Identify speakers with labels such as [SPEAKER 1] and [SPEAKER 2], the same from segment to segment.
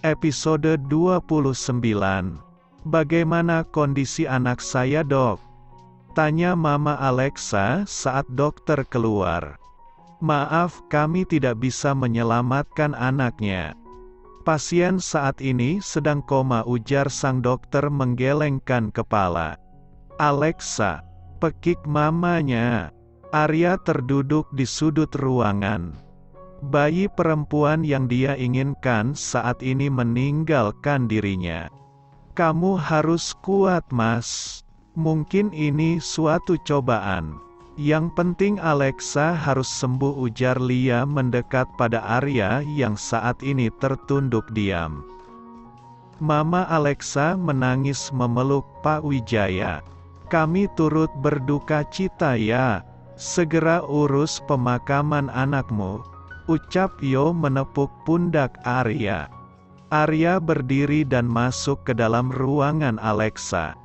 [SPEAKER 1] Episode 29. Bagaimana kondisi anak saya, Dok? Tanya Mama Alexa saat dokter keluar. Maaf, kami tidak bisa menyelamatkan anaknya. Pasien saat ini sedang koma, ujar sang dokter menggelengkan kepala. Alexa, pekik mamanya. Arya terduduk di sudut ruangan. Bayi perempuan yang dia inginkan saat ini meninggalkan dirinya. Kamu harus kuat, Mas. Mungkin ini suatu cobaan. Yang penting Alexa harus sembuh, ujar Lia mendekat pada Arya yang saat ini tertunduk diam. Mama Alexa menangis memeluk Pak Wijaya. Kami turut berduka cita ya. Segera urus pemakaman anakmu, ucap Yo menepuk pundak Arya. Arya berdiri dan masuk ke dalam ruangan Alexa.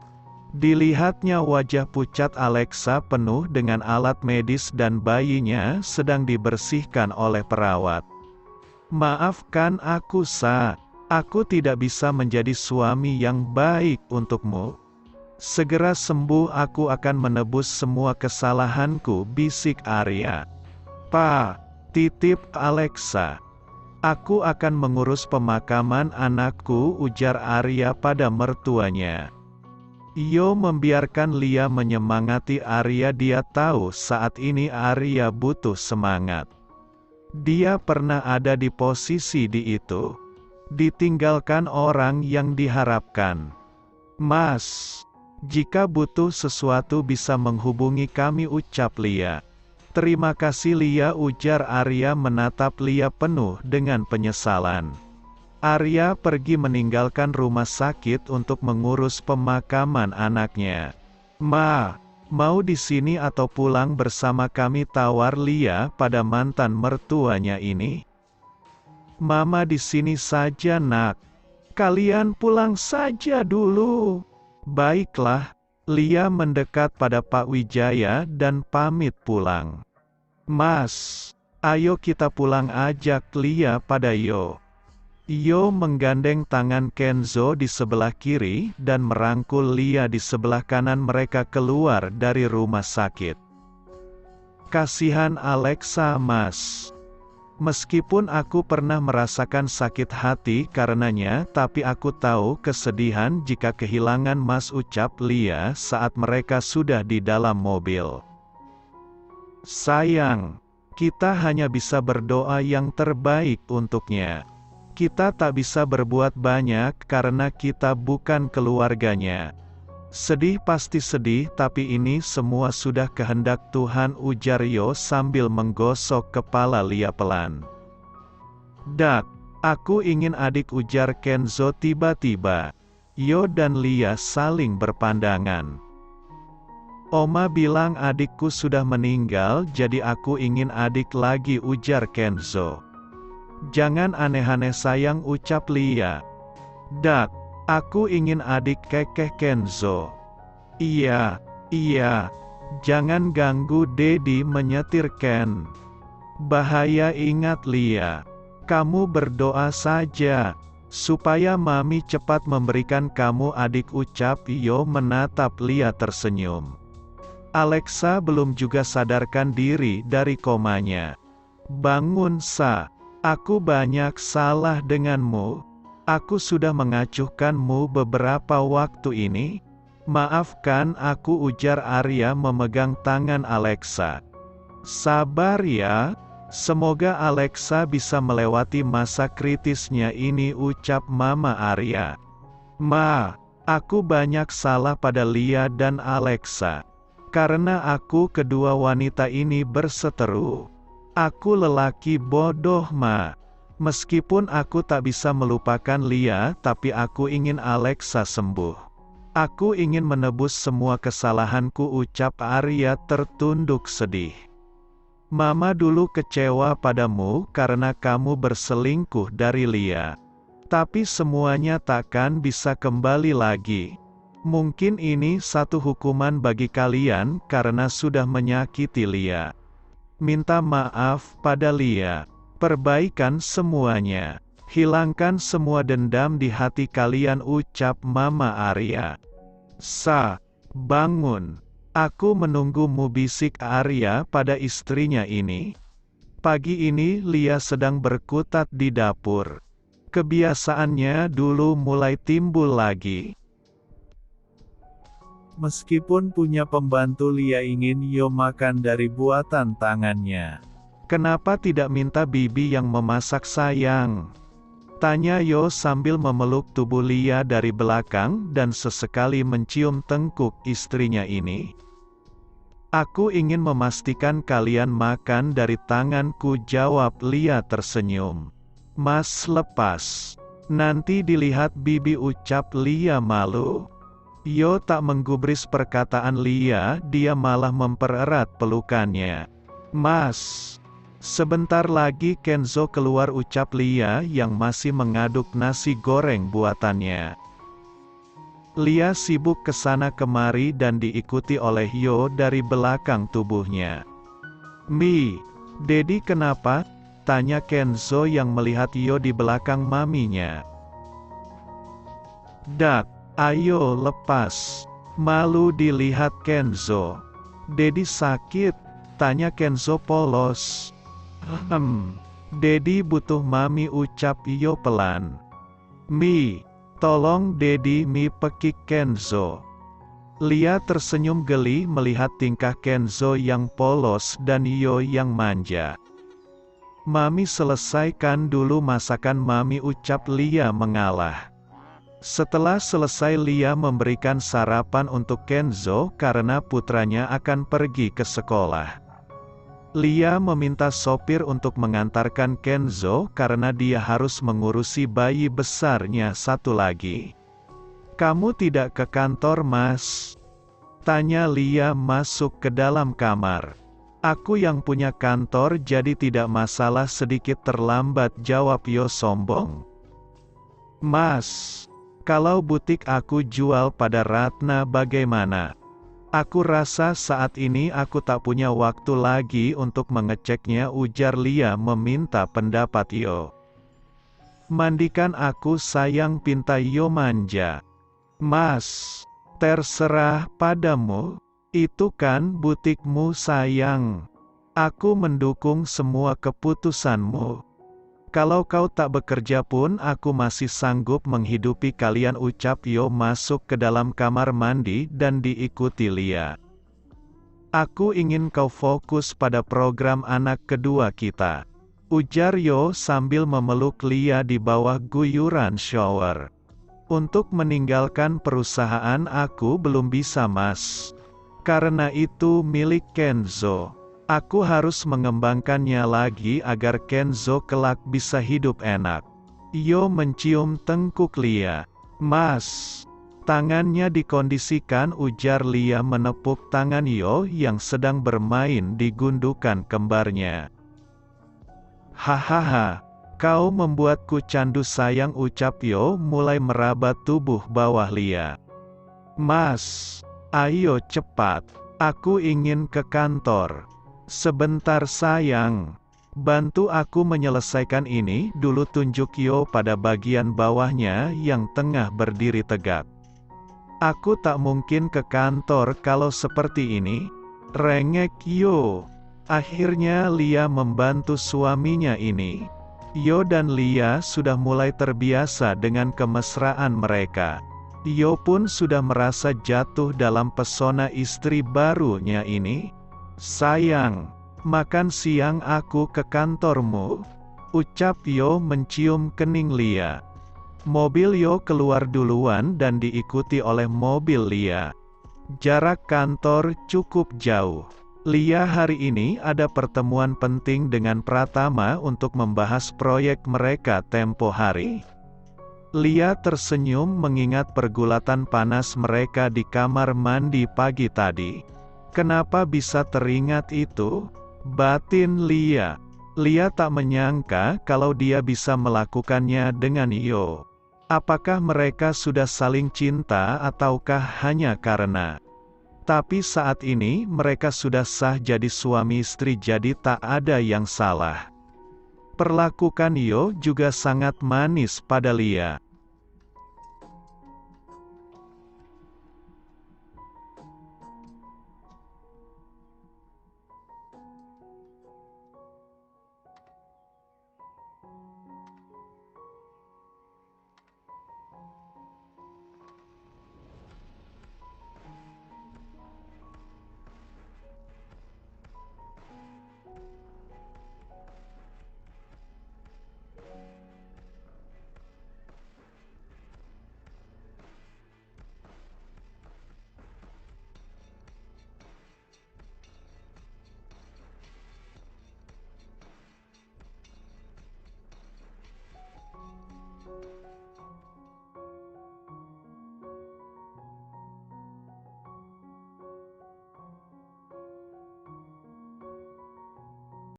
[SPEAKER 1] Dilihatnya wajah pucat Alexa penuh dengan alat medis dan bayinya sedang dibersihkan oleh perawat. Maafkan aku, Sa. Aku tidak bisa menjadi suami yang baik untukmu. Segera sembuh aku akan menebus semua kesalahanku, bisik Arya. Pa, titip Alexa. Aku akan mengurus pemakaman anakku, ujar Arya pada mertuanya. Yo membiarkan Lia menyemangati Arya. Dia tahu saat ini Arya butuh semangat. Dia pernah ada di posisi itu. Ditinggalkan orang yang diharapkan. Mas, jika butuh sesuatu bisa menghubungi kami, ucap Lia. Terima kasih Lia, ujar Arya menatap Lia penuh dengan penyesalan. Arya pergi meninggalkan rumah sakit untuk mengurus pemakaman anaknya. Ma, mau di sini atau pulang bersama kami, tawar Lia pada mantan mertuanya ini. Mama di sini saja, Nak. Kalian pulang saja dulu. Baiklah, Lia mendekat pada Pak Wijaya dan pamit pulang. Mas, ayo kita pulang, ajak Lia pada Yo. Yo menggandeng tangan Kenzo di sebelah kiri dan merangkul Lia di sebelah kanan. Mereka keluar dari rumah sakit. Kasihan Alexa, Mas. Meskipun aku pernah merasakan sakit hati karenanya, tapi aku tahu kesedihan jika kehilangan Mas, ucap Lia saat mereka sudah di dalam mobil. Sayang, kita hanya bisa berdoa yang terbaik untuknya. Kita tak bisa berbuat banyak karena kita bukan keluarganya. Sedih pasti sedih, tapi ini semua sudah kehendak Tuhan, ujar Yo sambil menggosok kepala Lia pelan. Dak, aku ingin adik, ujar Kenzo tiba-tiba. Yo dan Lia saling berpandangan. Oma bilang adikku sudah meninggal, jadi aku ingin adik lagi, ujar Kenzo. Jangan aneh-aneh sayang, ucap Lia. Dak, aku ingin adik, kekeh Kenzo. Iya, jangan ganggu Dedi, menyetir Ken. Bahaya, ingat Lia. Kamu berdoa saja, supaya Mami cepat memberikan kamu adik, ucap Yo menatap Lia tersenyum. Alexa belum juga sadarkan diri dari komanya. Bangun, Sa. Aku banyak salah denganmu. Aku sudah mengacuhkanmu beberapa waktu ini. Maafkan aku, ujar Arya memegang tangan Alexa. Sabar ya, semoga Alexa bisa melewati masa kritisnya ini, ucap Mama Arya. Ma, aku banyak salah pada Lia dan Alexa. Karena aku kedua wanita ini berseteru. Aku lelaki bodoh, Ma. Meskipun aku tak bisa melupakan Lia, tapi aku ingin Alexa sembuh. Aku ingin menebus semua kesalahanku, ucap Arya tertunduk sedih. Mama dulu kecewa padamu karena kamu berselingkuh dari Lia. Tapi semuanya takkan bisa kembali lagi. Mungkin ini satu hukuman bagi kalian karena sudah menyakiti Lia. Minta maaf pada Lia. Perbaikan semuanya. Hilangkan semua dendam di hati kalian, ucap Mama Arya. Sa, bangun. Aku menunggumu, bisik Arya pada istrinya ini. Pagi ini Lia sedang berkutat di dapur. Kebiasaannya dulu mulai timbul lagi. Meskipun punya pembantu, Lia ingin Yo makan dari buatan tangannya. Kenapa tidak minta bibi yang memasak, sayang? Tanya Yo sambil memeluk tubuh Lia dari belakang dan sesekali mencium tengkuk istrinya ini. Aku ingin memastikan kalian makan dari tanganku, jawab Lia tersenyum. Mas, lepas. Nanti dilihat bibi, ucap Lia malu. Yo tak menggubris perkataan Lia, dia malah mempererat pelukannya. Mas. Sebentar lagi Kenzo keluar, ucap Lia yang masih mengaduk nasi goreng buatannya. Lia sibuk kesana kemari dan diikuti oleh Yo dari belakang tubuhnya. Mi, Dedi kenapa? Tanya Kenzo yang melihat Yo di belakang maminya. Dak, ayo lepas. Malu dilihat Kenzo. Dedi sakit? Tanya Kenzo polos. Dedi butuh mami, ucap Yo pelan. Mi, tolong Dedi, Mi, pekik Kenzo. Lia tersenyum geli melihat tingkah Kenzo yang polos dan Yo yang manja. Mami selesaikan dulu masakan mami, ucap Lia mengalah. Setelah selesai Lia memberikan sarapan untuk Kenzo karena putranya akan pergi ke sekolah. Lia meminta sopir untuk mengantarkan Kenzo karena dia harus mengurusi bayi besarnya satu lagi. Kamu tidak ke kantor, Mas? Tanya Lia masuk ke dalam kamar. Aku yang punya kantor jadi tidak masalah, sedikit terlambat, jawab Yo sombong. Mas, kalau butik aku jual pada Ratna bagaimana? Aku rasa saat ini aku tak punya waktu lagi untuk mengeceknya, ujar Lia meminta pendapat Yo. Mandikan aku, sayang, pinta Yo manja. Mas, terserah padamu. Itu kan butikmu, sayang. Aku mendukung semua keputusanmu. Kalau kau tak bekerja pun aku masih sanggup menghidupi kalian, ucap Yo masuk ke dalam kamar mandi dan diikuti Lia. Aku ingin kau fokus pada program anak kedua kita, ujar Yo sambil memeluk Lia di bawah guyuran shower. Untuk meninggalkan perusahaan aku belum bisa, Mas. Karena itu milik Kenzo. Aku harus mengembangkannya lagi agar Kenzo kelak bisa hidup enak. Yo mencium tengkuk Lia. Mas, tangannya dikondisikan, ujar Lia menepuk tangan Yo yang sedang bermain di gundukan kembarnya. Hahaha, kau membuatku candu, sayang, ucap Yo mulai meraba tubuh bawah Lia. Mas, ayo cepat, aku ingin ke kantor. Sebentar, sayang. Bantu aku menyelesaikan ini dulu, tunjuk Yo pada bagian bawahnya yang tengah berdiri tegak. Aku tak mungkin ke kantor kalau seperti ini. Rengek Yo. Akhirnya Lia membantu suaminya ini. Yo dan Lia sudah mulai terbiasa dengan kemesraan mereka. Yo pun sudah merasa jatuh dalam pesona istri barunya ini. Sayang, makan siang aku ke kantormu, ucap Yo mencium kening Lia. Mobil Yo keluar duluan dan diikuti oleh mobil Lia. Jarak kantor cukup jauh. Lia hari ini ada pertemuan penting dengan Pratama untuk membahas proyek mereka tempo hari. Lia tersenyum mengingat pergulatan panas mereka di kamar mandi pagi tadi. Kenapa bisa teringat itu? Batin Lia. Lia tak menyangka kalau dia bisa melakukannya dengan Yo. Apakah mereka sudah saling cinta ataukah hanya karena? Tapi saat ini mereka sudah sah jadi suami istri, jadi tak ada yang salah. Perlakukan Yo juga sangat manis pada Lia.